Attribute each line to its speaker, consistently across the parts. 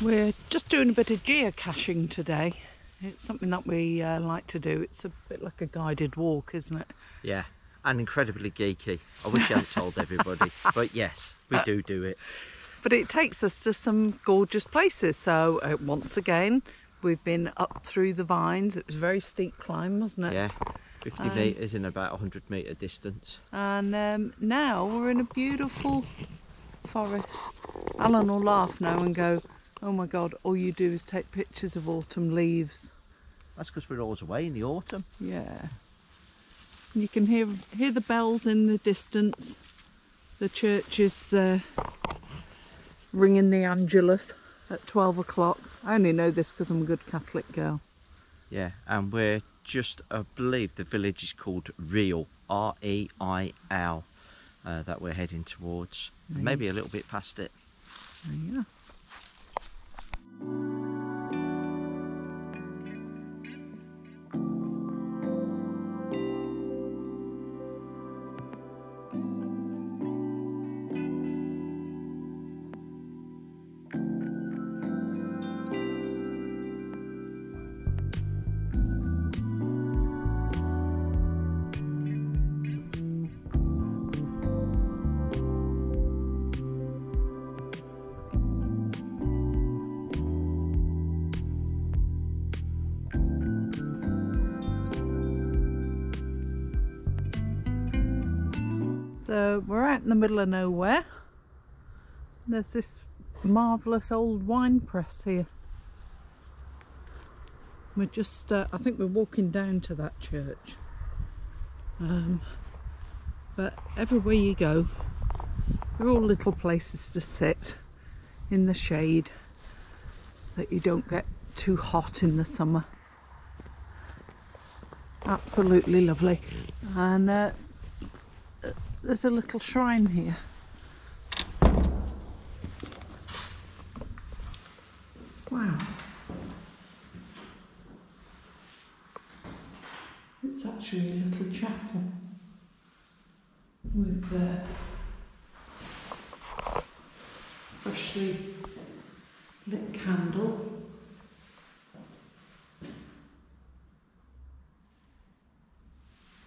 Speaker 1: We're just doing a bit of geocaching today. It's something that we like to do. It's a bit like a guided walk, isn't it?
Speaker 2: Yeah, and incredibly geeky. I wish I hadn't told everybody, but yes, we do it.
Speaker 1: But it takes us to some gorgeous places. So once again, we've been up through the vines. It was a very steep climb, wasn't it?
Speaker 2: Yeah, 50 metres in about 100 metre distance.
Speaker 1: And now we're in a beautiful forest. Alan will laugh now and go, oh my God, all you do is take pictures of autumn leaves.
Speaker 2: That's because we're always away in the autumn.
Speaker 1: Yeah. And you can hear the bells in the distance. The church is ringing the Angelus at 12 o'clock. I only know this because I'm a good Catholic girl.
Speaker 2: Yeah, and we're just, I believe the village is called Real, R-E-I-L, that we're heading towards. Maybe a little bit past it.
Speaker 1: Yeah. So we're out in the middle of nowhere. There's this marvellous old wine press here. We're just, I think we're walking down to that church. But everywhere you go, they're all little places to sit in the shade so that you don't get too hot in the summer. Absolutely lovely. And there's a little shrine here. Wow. It's actually a little chapel with freshly lit candle.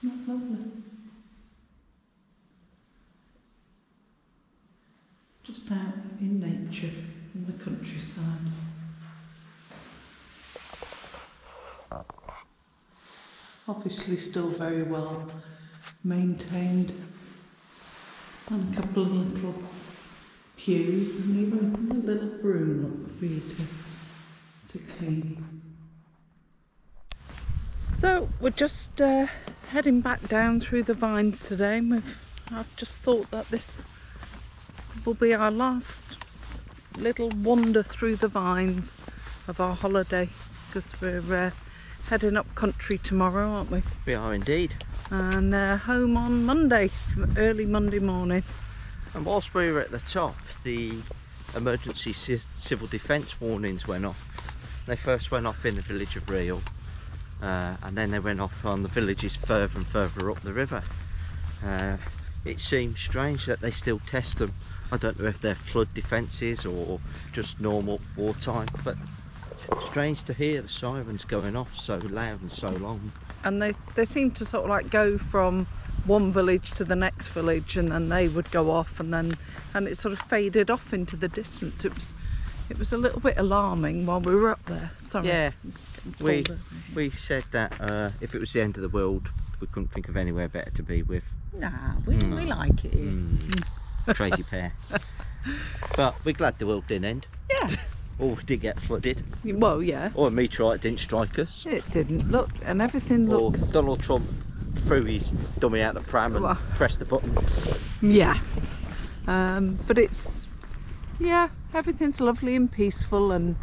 Speaker 1: Not lovely. Just out in nature, in the countryside. Obviously still very well maintained, and a couple of little pews and even a little broom look for you to clean. So we're just heading back down through the vines today, and I've just thought that this will be our last little wander through the vines of our holiday, because we're heading up country tomorrow, aren't we?
Speaker 2: We are indeed.
Speaker 1: And home on Monday, early Monday morning.
Speaker 2: And whilst we were at the top, the emergency civil defence warnings went off. They first went off in the village of Real, and then they went off on the villages further and further up the river. It seems strange that they still test them. I don't know if they're flood defences or just normal wartime, but strange to hear the sirens going off so loud and so long. And
Speaker 1: they seem to sort of like go from one village to the next village, and then they would go off, and it sort of faded off into the distance. It was a little bit alarming while we were up there. Sorry. Yeah,
Speaker 2: we said that if it was the end of the world, we couldn't think of anywhere better to be with.
Speaker 1: Nah, we like it here.
Speaker 2: Crazy pair. But we're glad the world didn't end.
Speaker 1: Yeah.
Speaker 2: Or we did get flooded.
Speaker 1: Well, yeah.
Speaker 2: Or a meteorite didn't strike us.
Speaker 1: It didn't. Look, and everything looks...
Speaker 2: Or Donald Trump threw his dummy out the pram and pressed the button.
Speaker 1: Yeah. But it's... Yeah, everything's lovely and peaceful, and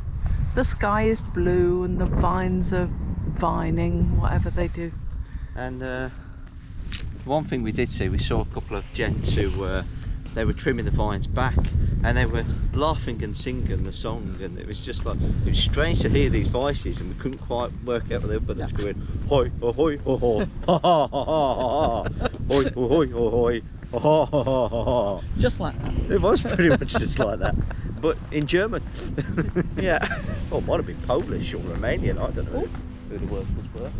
Speaker 1: the sky is blue, and the vines are vining, whatever they do.
Speaker 2: And one thing we did see, we saw a couple of gents who they were trimming the vines back, and they were laughing and singing the song, and it was just like, it was strange to hear these voices, and we couldn't quite work out what they were, but they were going hoi ho hoi ho ho ha ha ha ha ha hoi ho hoi ho hoi ha ha ha ha ha.
Speaker 1: Just like that.
Speaker 2: It was pretty much just like that. but in German.
Speaker 1: Yeah.
Speaker 2: Oh, it might have been Polish or Romanian, I don't know who the workers were.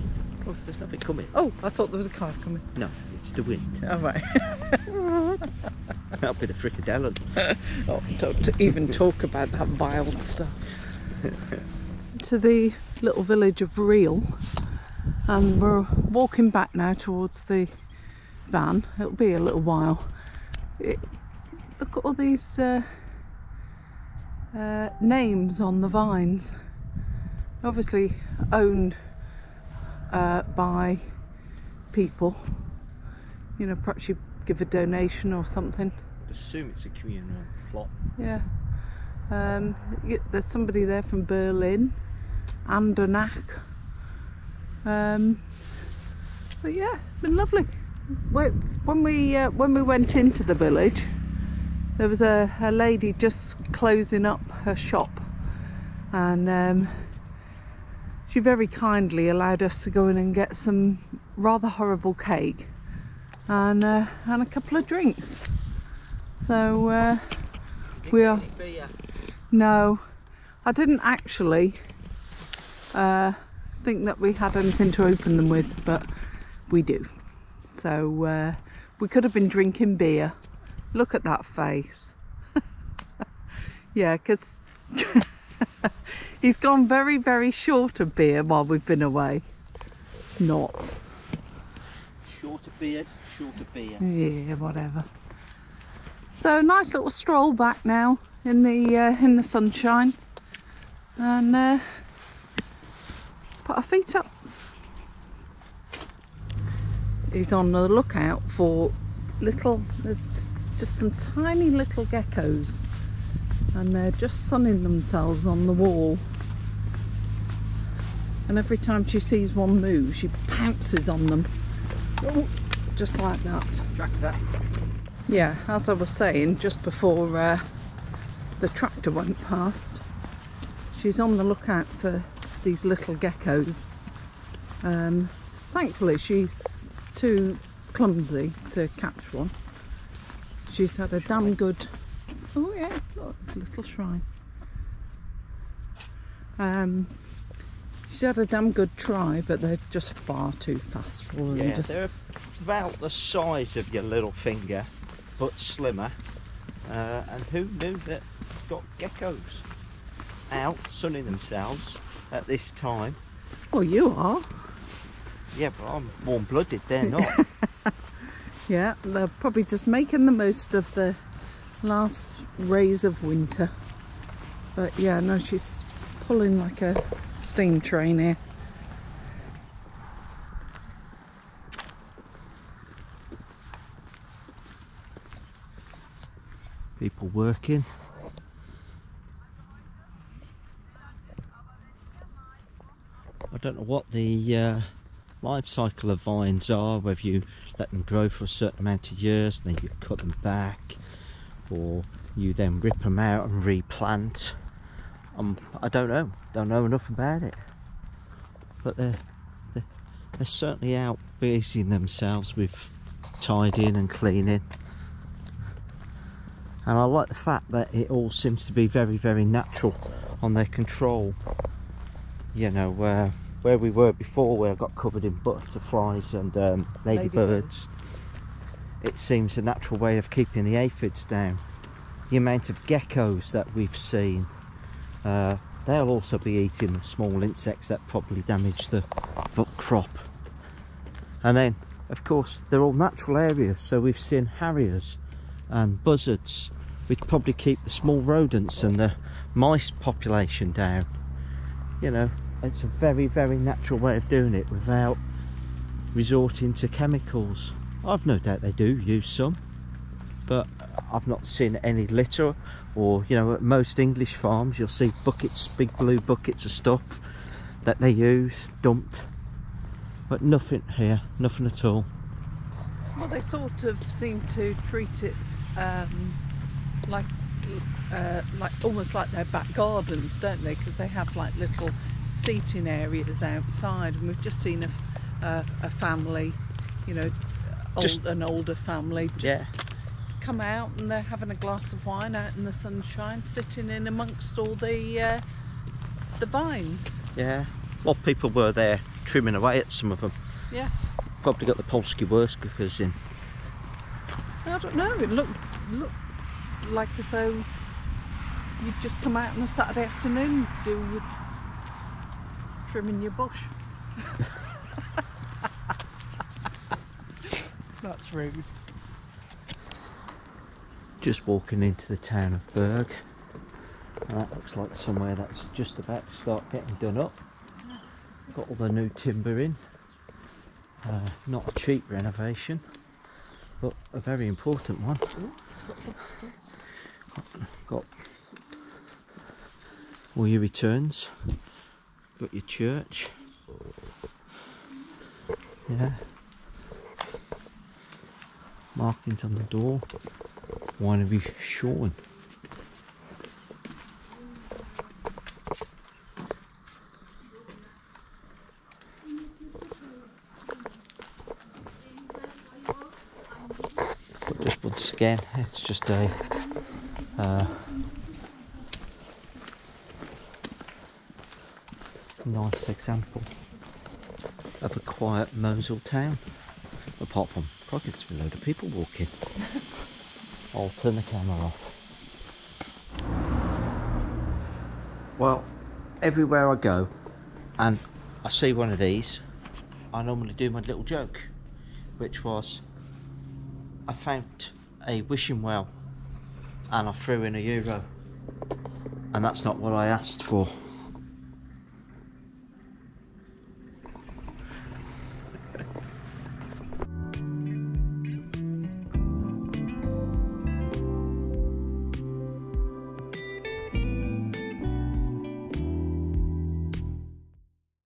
Speaker 2: Oh, there's nothing coming.
Speaker 1: Oh, I thought there was a car coming.
Speaker 2: No, it's the wind.
Speaker 1: Oh, right.
Speaker 2: That'll be the fricadellen.
Speaker 1: Oh, don't even talk about that vile stuff. To the little village of Reel, and we're walking back now towards the van. It'll be a little while. Look at all these names on the vines. Obviously owned by people. You know, perhaps you give a donation or something.
Speaker 2: I assume it's a communal plot.
Speaker 1: Yeah. There's somebody there from Berlin, Andernach. But yeah, it's been lovely. When we went into the village, there was a lady just closing up her shop, and she very kindly allowed us to go in and get some rather horrible cake and a couple of drinks. So we are. No, I didn't actually think that we had anything to open them with, but we do. So we could have been drinking beer. Look at that face. Yeah, because he's gone very, very short of beer while we've been away. Not.
Speaker 2: Shorter beard, shorter beer.
Speaker 1: Yeah, whatever. So nice little stroll back now in the sunshine, and put our feet up. He's on the lookout for there's just some tiny little geckos, and they're just sunning themselves on the wall, and every time she sees one move she pounces on them. Oh, just like that.
Speaker 2: Track that.
Speaker 1: Yeah, as I was saying just before the tractor went past, she's on the lookout for these little geckos. Thankfully she's too clumsy to catch one. She's had a damn good... Oh yeah, look, it's a little shrine. She's had a damn good try, but they're just far too fast for her.
Speaker 2: Yeah, they're about the size of your little finger, but slimmer. And who knew that got geckos out sunning themselves at this time?
Speaker 1: Well, you are.
Speaker 2: Yeah, but I'm warm-blooded, they're not.
Speaker 1: Yeah, they're probably just making the most of the last rays of winter. But yeah, no, she's pulling like a steam train here.
Speaker 2: People working. I don't know what the life cycle of vines are, whether you let them grow for a certain amount of years and then you cut them back, or you then rip them out and replant. I don't know enough about it, but they're certainly out busying themselves with tidying and cleaning. And I like the fact that it all seems to be very, very natural on their control. You know, where we were before, where I got covered in butterflies and ladybirds, it seems a natural way of keeping the aphids down. The amount of geckos that we've seen, they'll also be eating the small insects that probably damage the crop. And then, of course, they're all natural areas, so we've seen harriers and buzzards, which probably keep the small rodents and the mice population down. You know, it's a very, very natural way of doing it without resorting to chemicals. I've no doubt they do use some, but I've not seen any litter, or, you know, at most English farms you'll see buckets, big blue buckets of stuff that they use dumped, but nothing here, nothing at all.
Speaker 1: Well, they sort of seem to treat it like almost like their back gardens, don't they? Because they have like little seating areas outside, and we've just seen a family, you know, an older family, just come out and they're having a glass of wine out in the sunshine, sitting in amongst all the vines.
Speaker 2: Yeah, well, people were there trimming away at some of them.
Speaker 1: Yeah.
Speaker 2: Probably got the Polski workers in.
Speaker 1: I don't know, it looked like as though you'd just come out on a Saturday afternoon, do your trimming your bush. That's rude.
Speaker 2: Just walking into the town of Berg. That looks like somewhere that's just about to start getting done up. Got all the new timber in. Not a cheap renovation, but a very important one. Got all your returns. Got your church. Yeah. Markings on the door. Winery Sean. But just once again, it's just a nice example of a quiet Mosel town. Apart from probably there's a load of people walking. I'll turn the camera off. Well, everywhere I go and I see one of these, I normally do my little joke, which was I found a wishing well and I threw in €1, and that's not what I asked for.